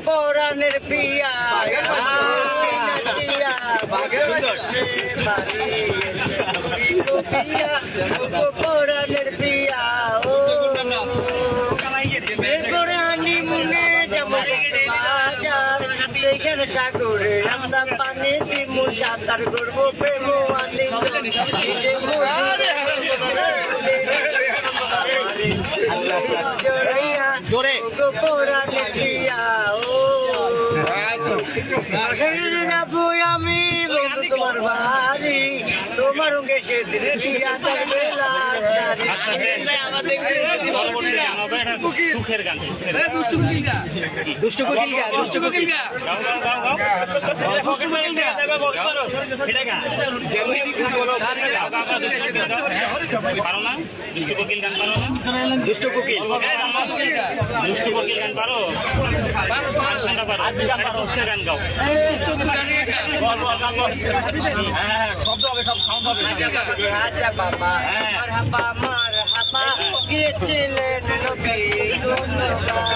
পরাণের পিয়া পরাণের পিয়া ও এরপরে হানিমুনে যাবো বাজার সেখানে সাগরে আমরা পানি দিমু সাঁতার করবো প্রেম জোরে পরাণের পিয়া ও যাবো আমি বন্ধু তোমার বাড়ি তোমার সঙ্গে সেদিন সুখের গান দুষ্টু কোকিল গা দুষ্টু কোকিল গা পারো না দুষ্টু কোকিল গান পারো না দুষ্টু কোকিল দুষ্টু কোকিল গান পারো সুখের গান গাও আচ্ছা বাবা মার হাবা গিয়েছিলেন নবী ধন্যবাদ